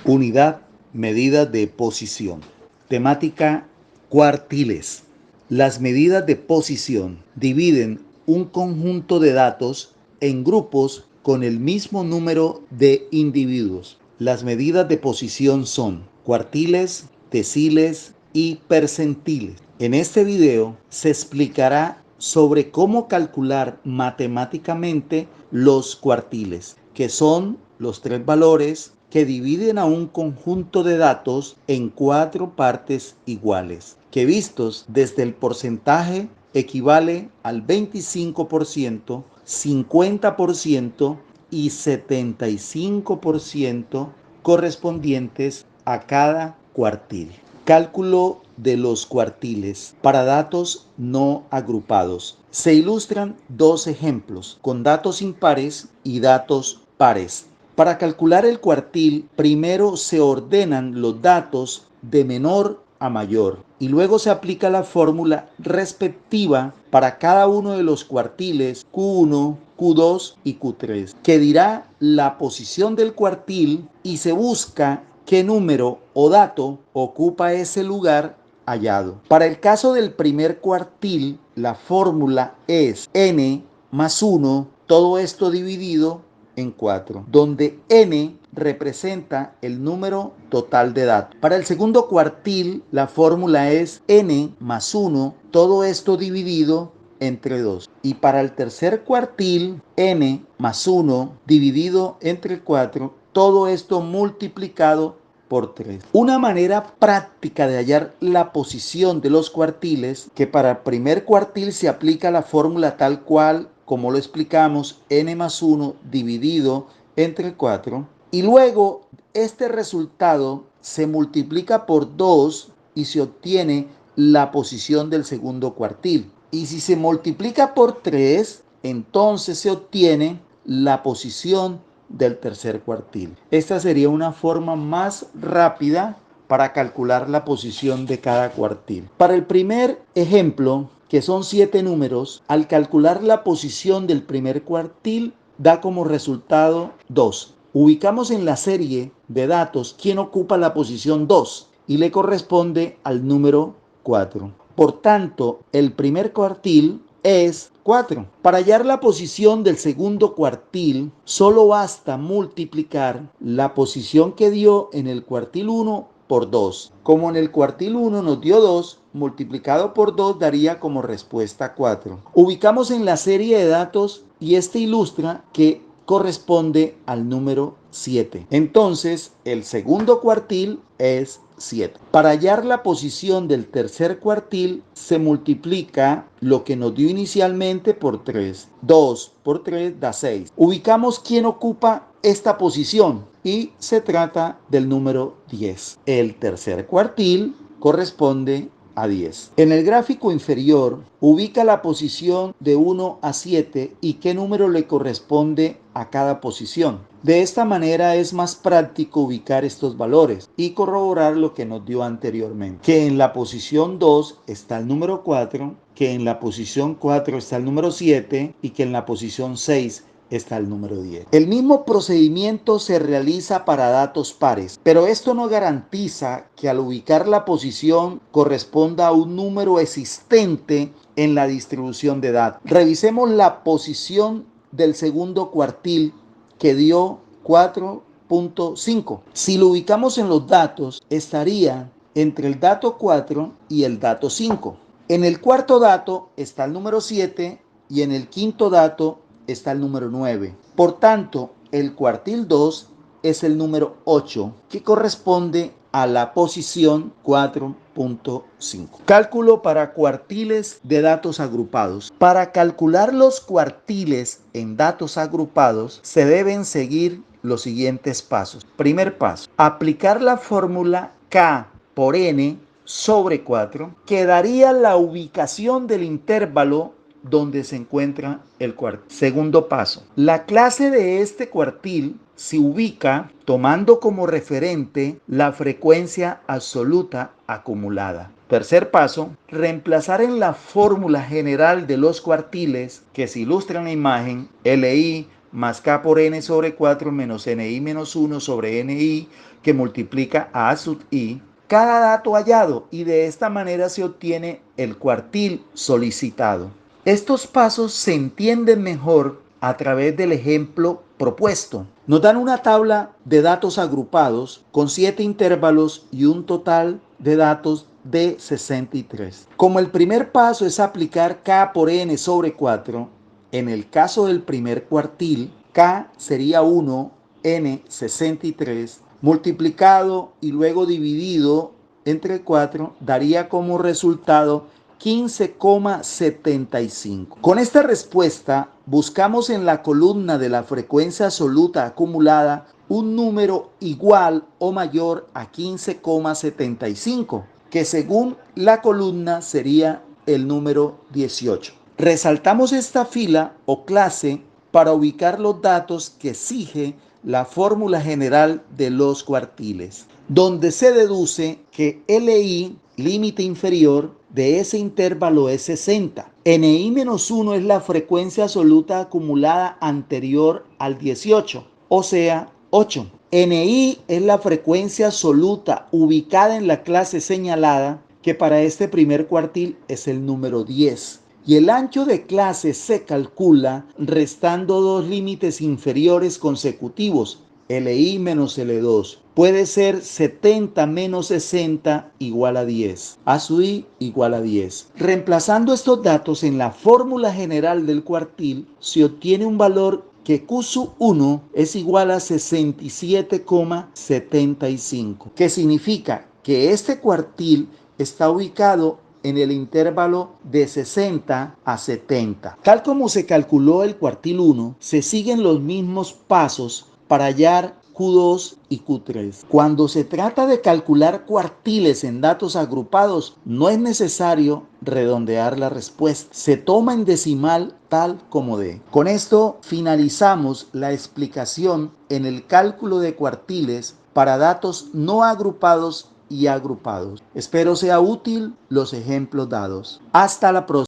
Unidad, medida de posición. Temática, cuartiles. Las medidas de posición dividen un conjunto de datos en grupos con el mismo número de individuos. Las medidas de posición son cuartiles, deciles y percentiles. En este video se explicará sobre cómo calcular matemáticamente los cuartiles, que son los tres valores que dividen a un conjunto de datos en 4 partes iguales, que vistos desde el porcentaje equivale al 25%, 50% y 75% correspondientes a cada cuartil. Cálculo de los cuartiles para datos no agrupados. Se ilustran dos ejemplos con datos impares y datos pares. Para calcular el cuartil, primero se ordenan los datos de menor a mayor y luego se aplica la fórmula respectiva para cada uno de los cuartiles Q1, Q2 y Q3, que dirá la posición del cuartil y se busca qué número o dato ocupa ese lugar hallado. Para el caso del primer cuartil, la fórmula es n más 1, todo esto dividido en 4, donde n representa el número total de datos. Para el segundo cuartil, la fórmula es n más 1, todo esto dividido entre 2. Y para el tercer cuartil, n más 1 dividido entre 4, todo esto multiplicado por 3. Una manera práctica de hallar la posición de los cuartiles, que para el primer cuartil se aplica la fórmula tal cual como lo explicamos, n más 1 dividido entre 4, y luego este resultado se multiplica por 2 y se obtiene la posición del segundo cuartil. Y si se multiplica por 3, entonces se obtiene la posición del tercer cuartil. Esta sería una forma más rápida para calcular la posición de cada cuartil. Para el primer ejemplo, que son 7 números, al calcular la posición del primer cuartil da como resultado 2. Ubicamos en la serie de datos quién ocupa la posición 2 y le corresponde al número 4. Por tanto, el primer cuartil es 4. Para hallar la posición del segundo cuartil, solo basta multiplicar la posición que dio en el cuartil 1 por 2. Como en el cuartil 1 nos dio 2, multiplicado por 2 daría como respuesta 4. Ubicamos en la serie de datos y este ilustra que corresponde al número 7. Entonces, el segundo cuartil es 7. Para hallar la posición del tercer cuartil se multiplica lo que nos dio inicialmente por 3. 2 por 3 da 6. Ubicamos quién ocupa esta posición y se trata del número 10. El tercer cuartil corresponde a 10. En el gráfico inferior ubica la posición de 1 a 7 y qué número le corresponde a cada posición. De esta manera es más práctico ubicar estos valores y corroborar lo que nos dio anteriormente, que en la posición 2 está el número 4, que en la posición 4 está el número 7 y que en la posición 6 está el número 10. El mismo procedimiento se realiza para datos pares, pero esto no garantiza que al ubicar la posición corresponda a un número existente en la distribución de datos. Revisemos la posición del segundo cuartil que dio 4.5. Si lo ubicamos en los datos, estaría entre el dato 4 y el dato 5. En el cuarto dato está el número 7 y en el quinto dato está el número 9. Por tanto, el cuartil 2 es el número 8, que corresponde a la posición 4.5. Cálculo para cuartiles de datos agrupados. Para calcular los cuartiles en datos agrupados se deben seguir los siguientes pasos. Primer paso, aplicar la fórmula K por N sobre 4, que daría la ubicación del intervalo donde se encuentra el cuartil. Segundo paso, la clase de este cuartil se ubica tomando como referente la frecuencia absoluta acumulada. Tercer paso, reemplazar en la fórmula general de los cuartiles que se ilustra en la imagen LI más K por N sobre 4 menos NI menos 1 sobre NI que multiplica a sub I cada dato hallado y de esta manera se obtiene el cuartil solicitado. Estos pasos se entienden mejor a través del ejemplo propuesto. Nos dan una tabla de datos agrupados con 7 intervalos y un total de datos de 63. Como el primer paso es aplicar K por N sobre 4, en el caso del primer cuartil, K sería 1, N 63, multiplicado y luego dividido entre 4, daría como resultado 15,75. Con esta respuesta, buscamos en la columna de la frecuencia absoluta acumulada un número igual o mayor a 15,75, que según la columna sería el número 18. Resaltamos esta fila o clase para ubicar los datos que exige la fórmula general de los cuartiles, donde se deduce que LI, límite inferior, de ese intervalo es 60. NI-1 es la frecuencia absoluta acumulada anterior al 18, o sea, 8. NI es la frecuencia absoluta ubicada en la clase señalada, que para este primer cuartil es el número 10. Y el ancho de clase se calcula restando dos límites inferiores consecutivos, LI menos L2. Puede ser 70 menos 60 igual a 10. A sub I igual a 10. Reemplazando estos datos en la fórmula general del cuartil, se obtiene un valor que Q sub 1 es igual a 67,75, que significa que este cuartil está ubicado en el intervalo de 60 a 70. Tal como se calculó el cuartil 1, se siguen los mismos pasos para hallar Q2 y Q3. Cuando se trata de calcular cuartiles en datos agrupados, no es necesario redondear la respuesta. Se toma en decimal tal como dé. Con esto finalizamos la explicación en el cálculo de cuartiles para datos no agrupados y agrupados. Espero sea útil los ejemplos dados. Hasta la próxima.